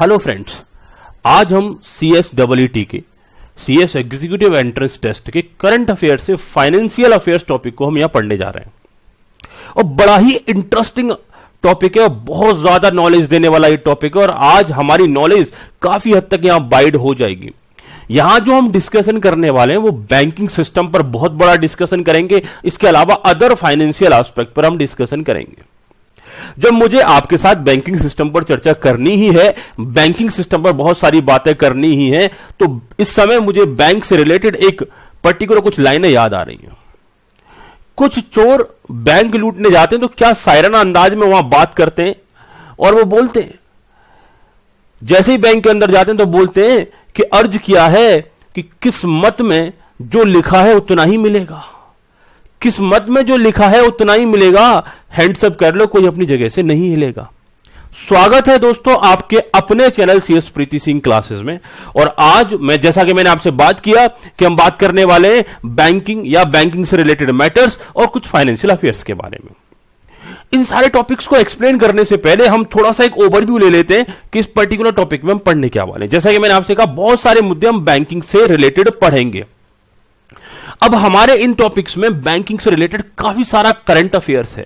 Hello friends, आज हम CSEET के CS एग्जीक्यूटिव एंट्रेंस टेस्ट के करंट अफेयर से फाइनेंशियल अफेयर्स टॉपिक को हम यहां पढ़ने जा रहे हैं और बड़ा ही इंटरेस्टिंग टॉपिक है और बहुत ज्यादा नॉलेज देने वाला ये टॉपिक है और आज हमारी नॉलेज काफी हद तक यहां वाइड हो जाएगी। यहां जो हम डिस्कशन करने वाले हैं वो बैंकिंग सिस्टम पर बहुत बड़ा डिस्कशन करेंगे, इसके अलावा अदर फाइनेंशियल एस्पेक्ट पर हम डिस्कशन करेंगे। जब मुझे आपके साथ बैंकिंग सिस्टम पर चर्चा करनी ही है, बैंकिंग सिस्टम पर बहुत सारी बातें करनी ही है, तो इस समय मुझे बैंक से रिलेटेड एक पर्टिकुलर कुछ लाइनें याद आ रही हैं। कुछ चोर बैंक लूटने जाते हैं तो क्या सायराना अंदाज में वहां बात करते हैं और वो बोलते हैं, जैसे ही बैंक के अंदर जाते हैं तो बोलते हैं कि अर्ज किया है कि किस्मत में जो लिखा है उतना ही मिलेगा, किस्मत में जो लिखा है उतना ही मिलेगा, हैंड्स अप कर लो, कोई अपनी जगह से नहीं हिलेगा। स्वागत है दोस्तों आपके अपने चैनल CS प्रीति सिंह क्लासेस में। और आज मैं, जैसा कि मैंने आपसे बात किया कि हम बात करने वाले हैं बैंकिंग या बैंकिंग से रिलेटेड मैटर्स और कुछ फाइनेंशियल अफेयर्स के बारे में। इन सारे टॉपिक्स को एक्सप्लेन करने से पहले हम थोड़ा सा एक ओवरव्यू ले लेते हैं कि इस पर्टिकुलर टॉपिक में हम पढ़ने क्या वाले हैं। जैसा कि मैंने आपसे कहा, बहुत सारे मुद्दे हम बैंकिंग से रिलेटेड पढ़ेंगे। अब हमारे इन टॉपिक्स में बैंकिंग से रिलेटेड काफी सारा करंट अफेयर्स है,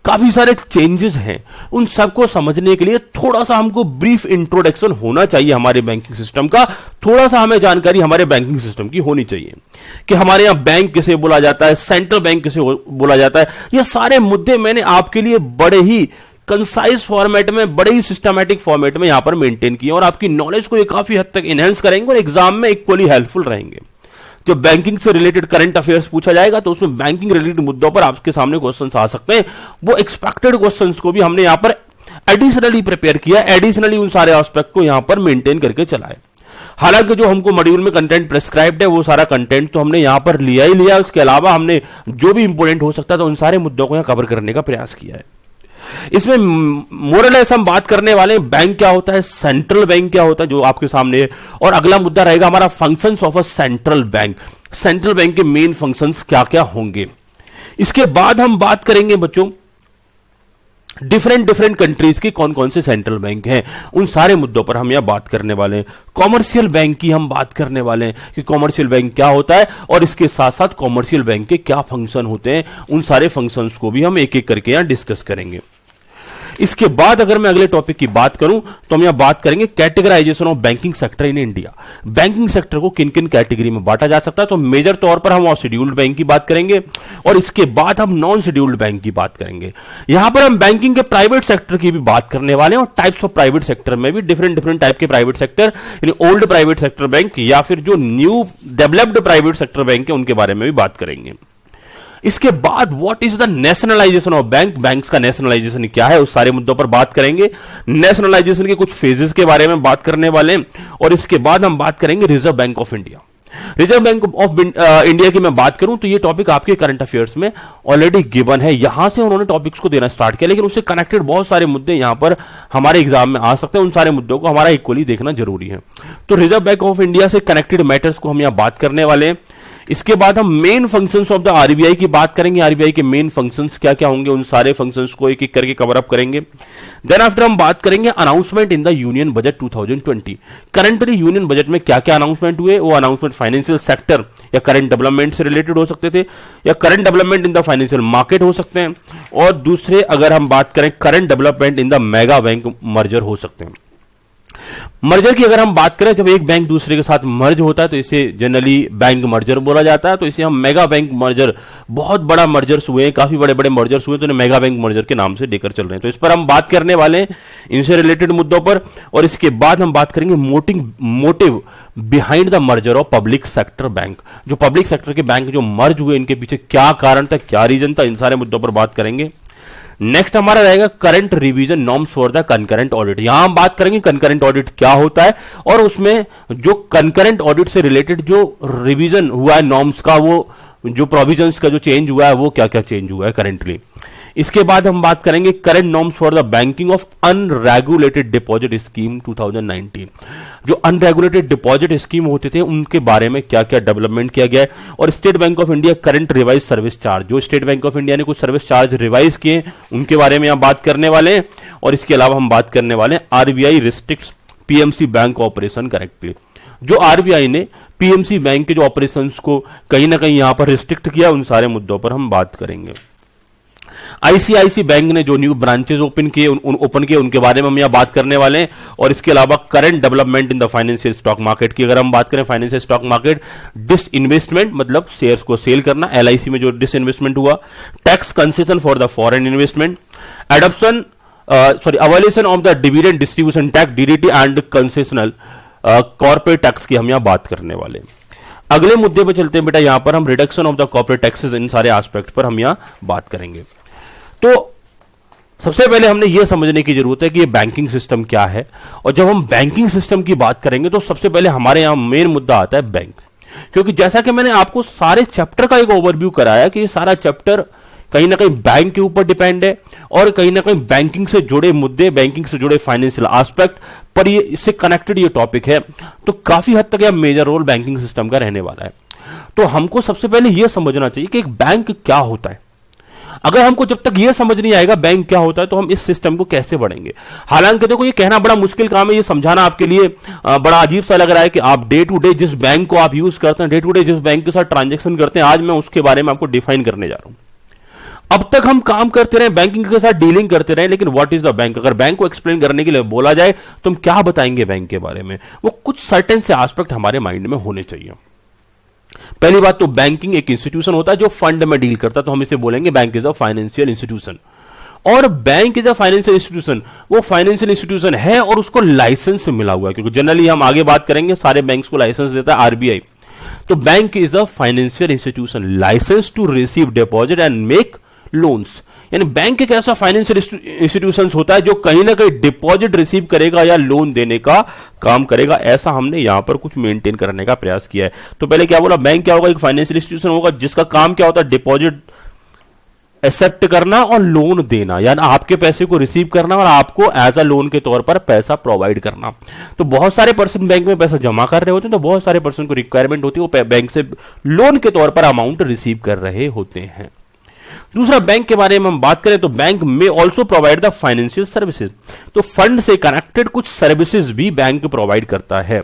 काफी सारे चेंजेस हैं। उन सबको समझने के लिए थोड़ा सा हमको ब्रीफ इंट्रोडक्शन होना चाहिए हमारे बैंकिंग सिस्टम का। थोड़ा सा हमें जानकारी हमारे बैंकिंग सिस्टम की होनी चाहिए कि हमारे यहां बैंक किसे बोला जाता है, सेंट्रल बैंक किसे बोला जाता है। ये सारे मुद्दे मैंने आपके लिए बड़े ही कंसाइज फॉर्मेट में, बड़े ही सिस्टमैटिक फॉर्मेट में यहां पर मेंटेन किए और आपकी नॉलेज को ये काफी हद तक एनहेंस करेंगे और एग्जाम में इक्वली हेल्पफुल रहेंगे। जब बैंकिंग से रिलेटेड करंट अफेयर्स पूछा जाएगा तो उसमें बैंकिंग रिलेटेड मुद्दों पर आपके सामने क्वेश्चंस आ सकते हैं। वो एक्सपेक्टेड क्वेश्चंस को भी हमने यहां पर एडिशनली प्रिपेयर किया, एडिशनली उन सारे एस्पेक्ट को यहां पर मेंटेन करके चला है। हालांकि जो हमको मॉड्यूल में कंटेंट प्रेस्क्राइब्ड है वो सारा कंटेंट तो हमने यहां पर लिया ही लिया, उसके अलावा हमने जो भी इंपोर्टेंट हो सकता था उन सारे मुद्दों को यहां कवर करने का प्रयास किया है। इसमें मोरलेस हम बात करने वाले हैं बैंक क्या होता है, सेंट्रल बैंक क्या होता है, जो आपके सामने है, और अगला मुद्दा रहेगा हमारा functions of a central bank. Central bank के मेन फंक्शंस क्या क्या होंगे। इसके बाद हम बात करेंगे बच्चों डिफरेंट कंट्रीज के कौन कौन से सेंट्रल बैंक हैं, उन सारे मुद्दों पर हम यहां बात करने वाले हैं। कॉमर्शियल बैंक की हम बात करने वाले हैं कि कॉमर्शियल बैंक क्या होता है और इसके साथ साथ कॉमर्शियल बैंक के क्या फंक्शन होते हैं, उन सारे फंक्शंस को भी हम एक एक करके यहां डिस्कस करेंगे। इसके बाद अगर मैं अगले टॉपिक की बात करूं तो हम यहां बात करेंगे categorization of banking sector in India. Banking sector को किन किन कैटेगरी में बांटा जा सकता है, तो मेजर तौर पर हम शेड्यूल्ड बैंक की बात करेंगे और इसके बाद हम नॉन शेड्यूल्ड बैंक की बात करेंगे। यहां पर हम बैंकिंग के प्राइवेट सेक्टर की भी बात करने वाले हैं और टाइप्स ऑफ प्राइवेट सेक्टर में भी डिफरेंट टाइप के प्राइवेट सेक्टर, यानी ओल्ड प्राइवेट सेक्टर बैंक या फिर जो new developed private sector bank है उनके बारे में भी बात करेंगे। इसके बाद what is the nationalisation of bank, banks का नेशनलाइजेशन क्या है, उस सारे मुद्दों पर बात करेंगे। नेशनलाइजेशन के कुछ फेजेस के बारे में बात करने वाले हैं और इसके बाद हम बात करेंगे reserve bank of India. Reserve bank of India की मैं बात करूं तो ये टॉपिक आपके करंट अफेयर्स में ऑलरेडी गिवन है, यहां से उन्होंने टॉपिक्स को देना स्टार्ट किया, लेकिन उससे कनेक्टेड बहुत सारे मुद्दे यहां पर हमारे एग्जाम में आ सकते हैं। उन सारे मुद्दों को हमारा इक्वली देखना जरूरी है। तो रिजर्व बैंक ऑफ इंडिया से कनेक्टेड मैटर्स को हम यहां बात करने वाले हैं। इसके बाद हम main functions of the RBI की बात करेंगे, आरबीआई के मेन फंक्शंस क्या क्या होंगे, उन सारे फंक्शंस को एक एक करके कवर अप करेंगे। देन आफ्टर हम बात करेंगे announcement in the union budget 2020। Currently union budget में क्या क्या अनाउंसमेंट हुए, वो अनाउंसमेंट फाइनेंशियल सेक्टर या करंट डेवलपमेंट से रिलेटेड हो सकते थे या current development in the financial market हो सकते हैं, और दूसरे अगर हम बात करें current development in the mega bank merger हो सकते हैं। मर्जर की अगर हम बात करें, जब एक बैंक दूसरे के साथ मर्ज होता है तो इसे जनरली बैंक मर्जर बोला जाता है, तो इसे हम मेगा बैंक मर्जर, बहुत बड़ा मर्जर्स हुए हैं, काफी बड़े बड़े मर्जर्स हुए तो उन्हें मेगा बैंक मर्जर के नाम से लेकर चल रहे हैं। तो इस पर हम बात करने वाले हैं इनसे रिलेटेड मुद्दों पर। और इसके बाद हम बात करेंगे motive behind the merger of public sector bank. जो पब्लिक सेक्टर के बैंक जो मर्ज हुए इनके पीछे क्या कारण था, क्या रीजन था, इन सारे मुद्दों पर बात करेंगे। नेक्स्ट हमारा रहेगा current revision norms for the concurrent audit. यहां हम बात करेंगे कंकरेंट ऑडिट क्या होता है और उसमें जो कंकरेंट ऑडिट से रिलेटेड जो रिवीजन हुआ है नॉर्म्स का, वो जो प्रोविजंस का जो चेंज हुआ है वो क्या क्या चेंज हुआ है करेंटली। इसके बाद हम बात करेंगे current norms for the banking of unregulated deposit scheme 2019। जो अनरेगुलेटेड डिपॉजिट स्कीम होते थे उनके बारे में क्या क्या डेवलपमेंट किया गया है, और state bank of India current revise service charge, जो स्टेट बैंक ऑफ इंडिया ने कुछ सर्विस चार्ज रिवाइज किए उनके बारे में यहां बात करने वाले हैं। और इसके अलावा हम बात करने वाले हैं RBI restricts PMC bank operation correctly. जो आरबीआई ने पीएमसी बैंक के जो ऑपरेशंस को कहीं ना कहीं यहां पर रिस्ट्रिक्ट किया, उन सारे मुद्दों पर हम बात करेंगे। आईसीआईसी बैंक ने जो न्यू ब्रांचेस ओपन किए उनके बारे में हम यहां बात करने वाले हैं। और इसके अलावा current development in the financial stock market की अगर हम बात करें, financial stock market disinvestment मतलब शेयर्स को सेल करना, एलआईसी में जो डिस इन्वेस्टमेंट हुआ, tax concession for the foreign investment, adoption abolition of the dividend distribution tax DDT and concessional corporate tax की हम यहां बात करने वाले हैं। अगले मुद्दे पर चलते हैं बेटा, यहां पर हम reduction of the corporate taxes, इन सारे एस्पेक्ट पर हम यहां बात करेंगे। तो सबसे पहले हमने यह समझने की जरूरत है कि ये बैंकिंग सिस्टम क्या है, और जब हम बैंकिंग सिस्टम की बात करेंगे तो सबसे पहले हमारे यहां मेन मुद्दा आता है बैंक। क्योंकि जैसा कि मैंने आपको सारे चैप्टर का एक ओवरव्यू कराया कि ये सारा चैप्टर कहीं ना कहीं बैंक के ऊपर डिपेंड है, और कहीं ना कहीं बैंकिंग से जुड़े मुद्दे, बैंकिंग से जुड़े फाइनेंशियल एस्पेक्ट पर ये इससे कनेक्टेड ये टॉपिक है, तो काफी हद तक यह मेजर रोल बैंकिंग सिस्टम का रहने वाला है। तो हमको सबसे पहले यह समझना चाहिए कि एक बैंक क्या होता है। अगर हमको जब तक यह समझ नहीं आएगा बैंक क्या होता है, तो हम इस सिस्टम को कैसे बढ़ेंगे। हालांकि देखो ये कहना बड़ा मुश्किल काम है, ये समझाना आपके लिए बड़ा अजीब सा लग रहा है कि आप डे टू डे जिस बैंक को आप यूज करते हैं, डे टू डे जिस बैंक के साथ ट्रांजेक्शन करते हैं, आज मैं उसके बारे में आपको डिफाइन करने जा रहा हूं। अब तक हम काम करते रहे, बैंकिंग के साथ डीलिंग करते रहे, लेकिन व्हाट इज द बैंक अगर बैंक को एक्सप्लेन करने के लिए बोला जाए तो हम क्या बताएंगे बैंक के बारे में, वो कुछ सर्टेन से एस्पेक्ट हमारे माइंड में होने चाहिए। पहली बात तो बैंकिंग एक इंस्टीट्यूशन होता है जो फंड में डील करता है, तो हम इसे बोलेंगे bank is a financial institution. और bank is a financial institution, वो फाइनेंशियल इंस्टीट्यूशन है और उसको लाइसेंस मिला हुआ है, क्योंकि जनरली हम आगे बात करेंगे सारे बैंक्स को लाइसेंस देता है आरबीआई। तो bank is a financial institution license to receive deposit and make loans, यानी बैंक एक ऐसा फाइनेंशियल इंस्टीट्यूशन होता है जो कहीं ना कहीं डिपॉजिट रिसीव करेगा या लोन देने का काम करेगा। ऐसा हमने यहां पर कुछ मेंटेन करने का प्रयास किया है। तो पहले क्या बोला, बैंक क्या होगा, एक फाइनेंशियल इंस्टीट्यूशन होगा जिसका काम क्या होता है, डिपॉजिट एक्सेप्ट करना और लोन देना, यानी आपके पैसे को रिसीव करना और आपको एज अ लोन के तौर पर पैसा प्रोवाइड करना। तो बहुत सारे पर्सन बैंक में पैसा जमा कर रहे होते हैं, तो बहुत सारे पर्सन को रिक्वायरमेंट होती है वो बैंक से लोन के तौर पर अमाउंट रिसीव कर रहे होते हैं। दूसरा, बैंक के बारे में हम बात करें तो बैंक में also provide the financial services, तो फंड से कनेक्टेड कुछ सर्विसेज भी बैंक प्रोवाइड करता है।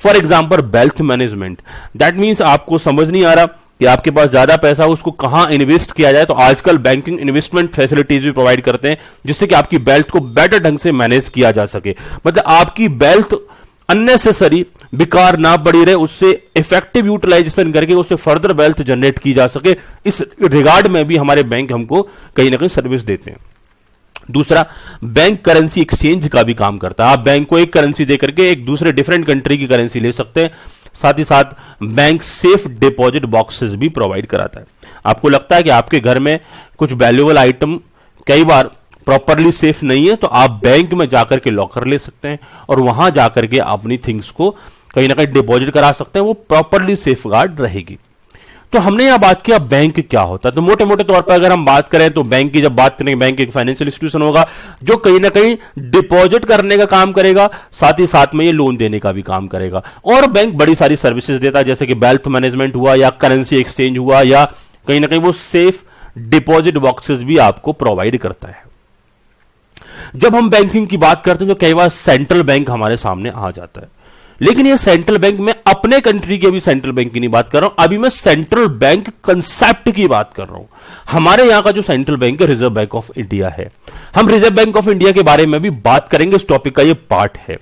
For example wealth management, that means आपको समझ नहीं आ रहा कि आपके पास ज्यादा पैसा उसको कहां इन्वेस्ट किया जाए, तो आजकल बैंकिंग इन्वेस्टमेंट फैसिलिटीज भी प्रोवाइड करते हैं जिससे कि आपकी वेल्थ को बेटर ढंग से मैनेज किया जा सके, मतलब आपकी वेल्थ अननेसेसरी बेकार ना पड़ी रहे, उससे इफेक्टिव यूटिलाइजेशन करके उससे फर्दर वेल्थ जनरेट की जा सके। इस रिगार्ड में भी हमारे बैंक हमको कहीं ना कहीं सर्विस देते हैं। दूसरा, बैंक करेंसी एक्सचेंज का भी काम करता है। आप बैंक को एक करेंसी देकर के एक दूसरे डिफरेंट कंट्री की करेंसी ले सकते हैं। साथ ही साथ बैंक सेफ डिपॉजिट बॉक्सेस भी प्रोवाइड कराता है। आपको लगता है कि आपके घर में कुछ वैल्यूएबल आइटम कई बार प्रॉपरली सेफ नहीं है, तो आप बैंक में जाकर के लॉकर ले सकते हैं और वहां जाकर के अपनी थिंग्स को कहीं ना कहीं डिपॉजिट करा सकते हैं, वो प्रॉपरली सेफ गार्ड रहेगी। तो हमने यहां बात किया बैंक क्या होता है। तो मोटे मोटे तौर पर अगर हम बात करें तो बैंक की जब बात करेंगे, बैंक एक फाइनेंशियल इंस्टीट्यूशन होगा जो कहीं ना कहीं डिपॉजिट करने का काम करेगा, साथ ही साथ में ये लोन देने का भी काम करेगा। और बैंक बड़ी सारी सर्विसेज देता है, जैसे कि वेल्थ मैनेजमेंट हुआ या करेंसी एक्सचेंज हुआ, या कहीं ना कहीं वो सेफ डिपॉजिट बॉक्सेस भी आपको प्रोवाइड करता है। जब हम बैंकिंग की बात करते हैं तो कई बार सेंट्रल बैंक हमारे सामने आ जाता है, लेकिन ये सेंट्रल बैंक, मैं अपने कंट्री के भी सेंट्रल बैंक की नहीं बात कर रहा हूं, अभी मैं सेंट्रल बैंक कंसेप्ट की बात कर रहा हूं। हमारे यहां का जो सेंट्रल बैंक है रिजर्व बैंक ऑफ इंडिया है। हम रिजर्व बैंक ऑफ इंडिया के बारे में भी बात करेंगे, इस टॉपिक का ये पार्ट है।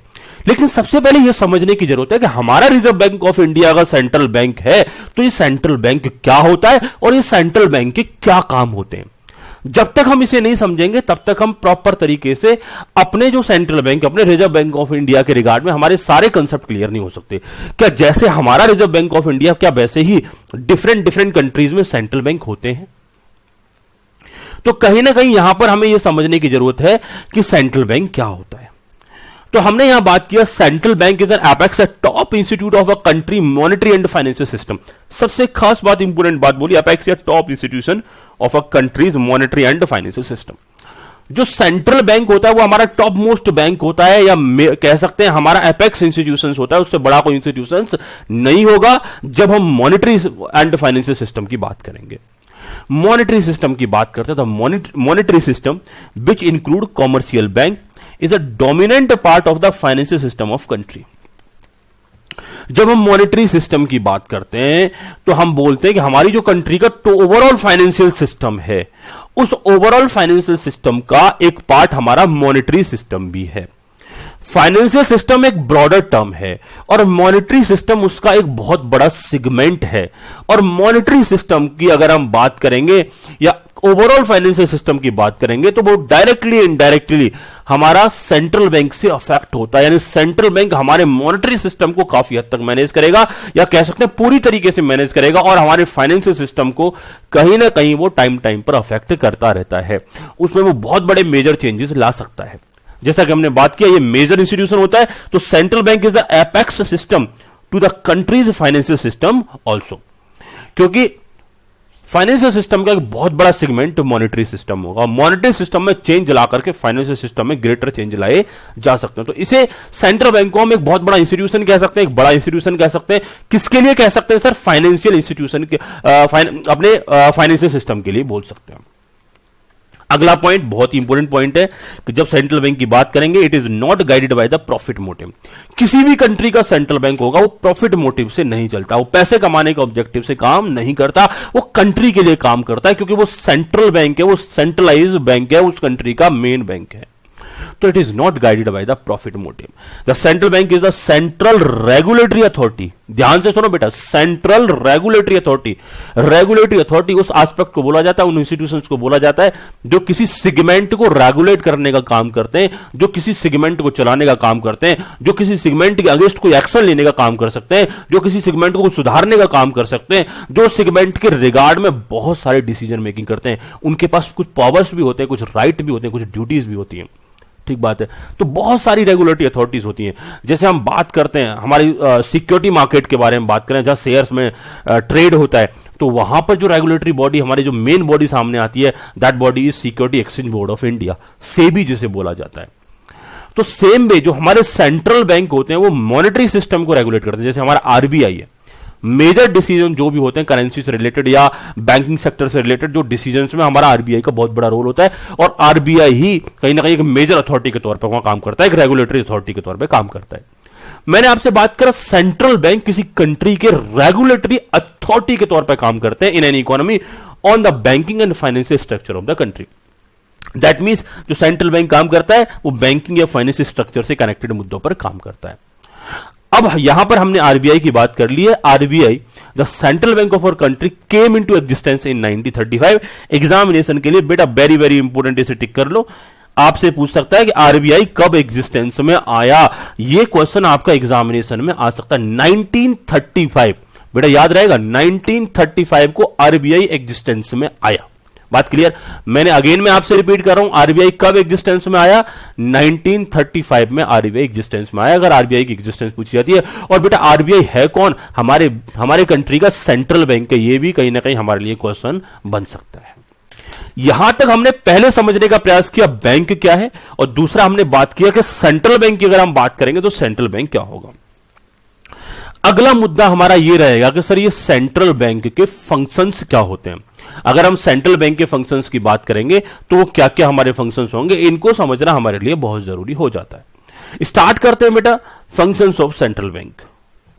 लेकिन सबसे पहले यह समझने की जरूरत है कि हमारा रिजर्व बैंक ऑफ इंडिया का सेंट्रल बैंक है, तो ये सेंट्रल बैंक क्या होता है और ये सेंट्रल बैंक के क्या काम होते हैं। जब तक हम इसे नहीं समझेंगे तब तक हम प्रॉपर तरीके से अपने जो सेंट्रल बैंक, अपने रिजर्व बैंक ऑफ इंडिया के रिगार्ड में हमारे सारे कंसेप्ट क्लियर नहीं हो सकते। क्या जैसे हमारा रिजर्व बैंक ऑफ इंडिया, क्या वैसे ही डिफरेंट कंट्रीज में सेंट्रल बैंक होते हैं? तो कहीं ना कहीं यहां पर हमें यह समझने की जरूरत है कि सेंट्रल बैंक क्या होता है। तो हमने यहां बात किया central bank is an apex, top institute of a country monetary and financial system. सबसे खास बात, इंपोर्टेंट बात बोली, एपेक्स या top institution of a countries monetary and financial system. जो सेंट्रल बैंक होता है वो हमारा टॉप मोस्ट बैंक होता है, या कह सकते हैं हमारा एपेक्स इंस्टीट्यूशन होता है, उससे बड़ा कोई इंस्टीट्यूशन नहीं होगा जब हम मॉनेटरी एंड फाइनेंशियल सिस्टम की बात करेंगे। मॉनेटरी सिस्टम की बात करते हैं तो monetary system which include commercial bank, is a dominant part of the financial system of country. जब हम मॉनेटरी सिस्टम की बात करते हैं तो हम बोलते हैं कि हमारी जो कंट्री का तो ओवरऑल फाइनेंशियल सिस्टम है, उस ओवरऑल फाइनेंशियल सिस्टम का एक पार्ट हमारा मॉनेटरी सिस्टम भी है। फाइनेंशियल सिस्टम एक ब्रॉडर टर्म है और मॉनेटरी सिस्टम उसका एक बहुत बड़ा सेगमेंट है। और मॉनेटरी सिस्टम की अगर हम बात करेंगे या ओवरऑल फाइनेंशियल सिस्टम की बात करेंगे तो वो डायरेक्टली इनडायरेक्टली हमारा सेंट्रल बैंक से अफेक्ट होता है, यानी सेंट्रल बैंक हमारे मॉनेटरी सिस्टम को काफी हद तक मैनेज करेगा या कह सकते हैं पूरी तरीके से मैनेज करेगा और हमारे फाइनेंशियल सिस्टम को कहीं ना कहीं वो टाइम टाइम पर अफेक्ट करता रहता है। उसमें वो बहुत बड़े मेजर चेंजेस ला सकता है। जैसा कि हमने बात किया, ये मेजर इंस्टीट्यूशन होता है, तो central bank is the apex system to the country's financial system also, क्योंकि फाइनेंशियल सिस्टम का एक बहुत बड़ा सेगमेंट मॉनेटरी सिस्टम होगा। मॉनेटरी सिस्टम में चेंज ला करके फाइनेंशियल सिस्टम में ग्रेटर चेंज लाए जा सकते हैं। तो इसे सेंट्रल बैंक को हम एक बहुत बड़ा इंस्टीट्यूशन कह सकते हैं, एक बड़ा इंस्टीट्यूशन कह सकते हैं। किसके लिए कह सकते हैं सर? फाइनेंशियल इंस्टीट्यूशन के अपने फाइनेंशियल सिस्टम के लिए बोल सकते हैं। अगला पॉइंट बहुत ही इंपॉर्टेंट पॉइंट है कि जब सेंट्रल बैंक की बात करेंगे, it is not guided by the profit motive. किसी भी कंट्री का सेंट्रल बैंक होगा वो प्रॉफिट मोटिव से नहीं चलता, वो पैसे कमाने का ऑब्जेक्टिव से काम नहीं करता, वो कंट्री के लिए काम करता है, क्योंकि वो सेंट्रल बैंक है, वो सेंट्रलाइज बैंक है, उस कंट्री का मेन बैंक है। तो it is not guided by the profit motive. The central bank is the central regulatory authority. ध्यान से सुनो बेटा, central regulatory authority. Regulatory authority उस एस्पेक्ट को बोला जाता है, उन इंस्टीट्यूशंस को बोला जाता है जो किसी सेगमेंट को रेगुलेट करने का काम करते हैं, जो किसी सेगमेंट को चलाने का काम करते हैं, जो किसी सेगमेंट के अगेंस्ट कोई एक्शन लेने का काम कर सकते हैं, जो किसी सेगमेंट को सुधारने का काम कर सकते हैं, जो सेगमेंट के रिगार्ड में बहुत सारे डिसीजन मेकिंग करते हैं। उनके पास कुछ पावर्स भी होते हैं, कुछ राइट भी होते हैं, कुछ ड्यूटीज भी होती हैं। ठीक बात है। तो बहुत सारी रेगुलेटरी अथॉरिटीज होती हैं। जैसे हम बात करते हैं हमारी सिक्योरिटी मार्केट के बारे में बात करें, जहां शेयर्स में ट्रेड होता है, तो वहां पर जो रेगुलेटरी बॉडी, हमारी जो मेन बॉडी सामने आती है, that body is security exchange board of India, SEBI जिसे बोला जाता है। तो सेम वे जो हमारे सेंट्रल बैंक होते हैं वो मॉनेटरी सिस्टम को रेगुलेट करते हैं। जैसे हमारा आरबीआई है, मेजर डिसीजन जो भी होते हैं करेंसी से रिलेटेड या बैंकिंग सेक्टर से रिलेटेड, जो डिसीजंस में हमारा आरबीआई का बहुत बड़ा रोल होता है और आरबीआई ही कहीं ना कहीं एक मेजर अथॉरिटी के तौर पर वहां काम करता है, एक रेगुलेटरी अथॉरिटी के तौर पर काम करता है। मैंने आपसे बात करा सेंट्रल बैंक किसी कंट्री के रेगुलेटरी अथॉरिटी के तौर पर काम करते हैं in an economy on the banking and financial structure of the country. That means जो सेंट्रल बैंक काम करता है वो बैंकिंग या फाइनेंशियल स्ट्रक्चर से कनेक्टेड मुद्दों पर काम करता है। अब यहां पर हमने आरबीआई की बात कर ली है। RBI the central bank of our country came into existence in 1935। Examination के लिए बेटा वेरी वेरी इंपोर्टेंट, इसे टिक कर लो। आपसे पूछ सकता है कि आरबीआई कब एग्जिस्टेंस में आया, यह क्वेश्चन आपका एग्जामिनेशन में आ सकता है। 1935 बेटा याद रहेगा, 1935 को आरबीआई एग्जिस्टेंस में आया। बात क्लियर? मैंने अगेन में आपसे रिपीट कर रहा हूं, आरबीआई कब एग्जिस्टेंस में आया? 1935 में आरबीआई एग्जिस्टेंस में आया। अगर आरबीआई की एग्जिस्टेंस पूछी जाती है, और बेटा आरबीआई है कौन? हमारे कंट्री का सेंट्रल बैंक है। ये भी कहीं ना कहीं हमारे लिए क्वेश्चन बन सकता है। यहां तक हमने पहले समझने का प्रयास किया बैंक क्या है, और दूसरा हमने बात किया कि सेंट्रल बैंक की अगर हम बात करेंगे तो सेंट्रल बैंक क्या होगा। अगला मुद्दा हमारा यह रहेगा कि सर ये सेंट्रल बैंक के फंक्शंस क्या होते हैं। अगर हम सेंट्रल बैंक के फंक्शंस की बात करेंगे तो वो क्या क्या हमारे फंक्शंस होंगे, इनको समझना हमारे लिए बहुत जरूरी हो जाता है। स्टार्ट करते हैं बेटा फंक्शंस ऑफ सेंट्रल बैंक।